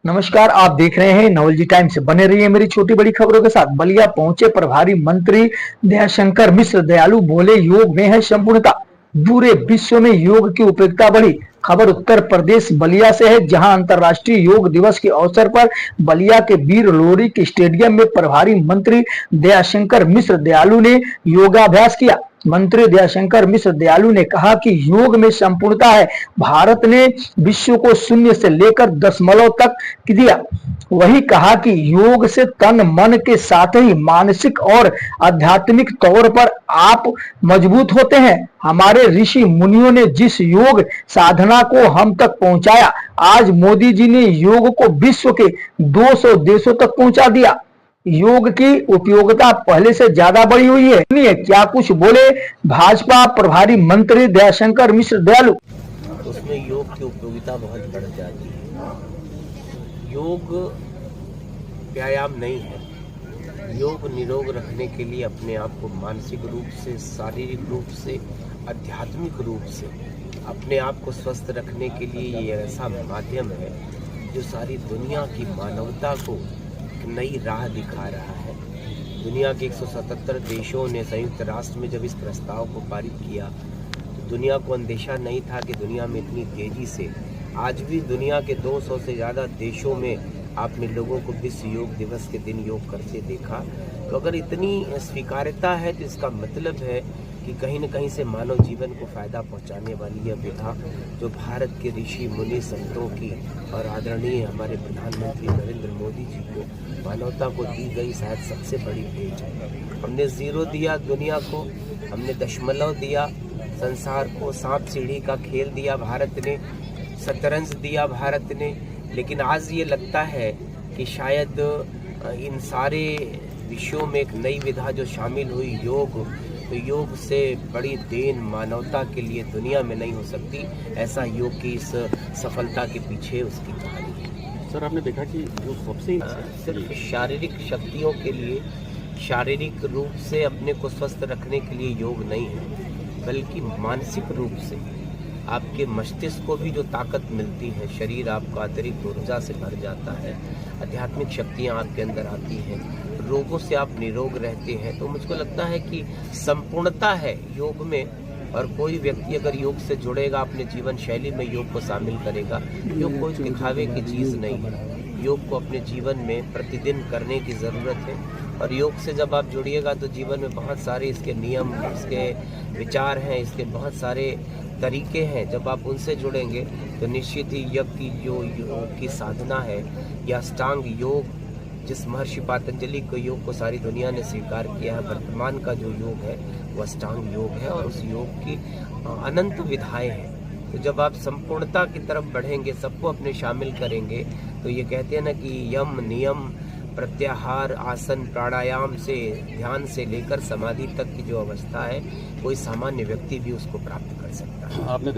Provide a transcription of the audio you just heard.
नमस्कार, आप देख रहे हैं नवल जी टाइम्स। बने रहिए मेरी छोटी बड़ी खबरों के साथ। बलिया पहुंचे प्रभारी मंत्री दयाशंकर मिश्र। दयालु बोले, योग में है संपूर्णता। पूरे विश्व में योग की उपयोगिता बढ़ी। खबर उत्तर प्रदेश बलिया से है, जहां अंतर्राष्ट्रीय योग दिवस के अवसर पर बलिया के वीर लोरी के स्टेडियम में प्रभारी मंत्री दयाशंकर मिश्र दयालु ने योगाभ्यास किया। मंत्री दयाशंकर मिश्र दयालु ने कहा कि योग में संपूर्णता है। भारत ने विश्व को शून्य से लेकर दशमलव तक दिया। वही कहा कि योग से तन मन के साथ ही मानसिक और आध्यात्मिक तौर पर आप मजबूत होते हैं। हमारे ऋषि मुनियों ने जिस योग साधना को हम तक पहुंचाया, आज मोदी जी ने योग को विश्व के 200 देशों तक पहुंचा दिया। योग की उपयोगिता पहले से ज्यादा बढ़ी हुई है। सुनिए क्या कुछ बोले भाजपा प्रभारी मंत्री दयाशंकर मिश्र दयालु। उसमें योग की उपयोगिता बहुत बढ़ जाती है। योग व्यायाम नहीं है। योग निरोग रखने के लिए अपने आप को मानसिक रूप से, शारीरिक रूप से, आध्यात्मिक रूप से अपने आप को स्वस्थ रखने के लिए ये ऐसा माध्यम है जो सारी दुनिया की मानवता को नई राह दिखा रहा है। दुनिया के 177 देशों ने संयुक्त राष्ट्र में जब इस प्रस्ताव को पारित किया तो दुनिया को अंदेशा नहीं था कि दुनिया में इतनी तेजी से आज भी दुनिया के 200 से ज़्यादा देशों में आपने लोगों को विश्व योग दिवस के दिन योग करते देखा। तो अगर इतनी स्वीकार्यता है तो इसका मतलब है कि कहीं न कहीं से मानव जीवन को फ़ायदा पहुंचाने वाली यह विधा जो भारत के ऋषि मुनि संतों की और आदरणीय हमारे प्रधानमंत्री नरेंद्र मोदी जी को मानवता को दी गई शायद सबसे बड़ी भेंट है। हमने ज़ीरो दिया दुनिया को, हमने दशमलव दिया संसार को, सांप सीढ़ी का खेल दिया भारत ने, शतरंज दिया भारत ने। लेकिन आज ये लगता है कि शायद इन सारे विषयों में एक नई विधा जो शामिल हुई योग, तो योग से बड़ी देन मानवता के लिए दुनिया में नहीं हो सकती। ऐसा योग की इस सफलता के पीछे उसकी कहानी है। सर, आपने देखा कि जो सबसे सिर्फ शारीरिक शक्तियों के लिए, शारीरिक रूप से अपने को स्वस्थ रखने के लिए योग नहीं है, बल्कि मानसिक रूप से आपके मस्तिष्क को भी जो ताकत मिलती है, शरीर आपका अतिरिक्त ऊर्जा से भर जाता है, आध्यात्मिक शक्तियाँ आपके अंदर आती हैं, रोगों से आप निरोग रहते हैं। तो मुझको लगता है कि संपूर्णता है योग में। और कोई व्यक्ति अगर योग से जुड़ेगा, अपने जीवन शैली में योग को शामिल करेगा, योग कोई दिखावे की चीज़ नहीं है। योग को अपने जीवन में प्रतिदिन करने की ज़रूरत है। और योग से जब आप जुड़िएगा तो जीवन में बहुत सारे इसके नियम, इसके विचार हैं, इसके बहुत सारे तरीके हैं। जब आप उनसे जुड़ेंगे तो निश्चित ही योग की साधना है या अष्टांग योग, जिस महर्षि पतंजलि को योग को सारी दुनिया ने स्वीकार किया है, वर्तमान का जो योग है वो अष्टांग योग है और उस योग की अनंत विधाएं हैं। तो जब आप संपूर्णता की तरफ बढ़ेंगे, सबको अपने शामिल करेंगे, तो ये कहते हैं ना कि यम, नियम, प्रत्याहार, आसन, प्राणायाम से, ध्यान से लेकर समाधि तक की जो अवस्था है, कोई सामान्य व्यक्ति भी उसको प्राप्त कर सकता है। आपने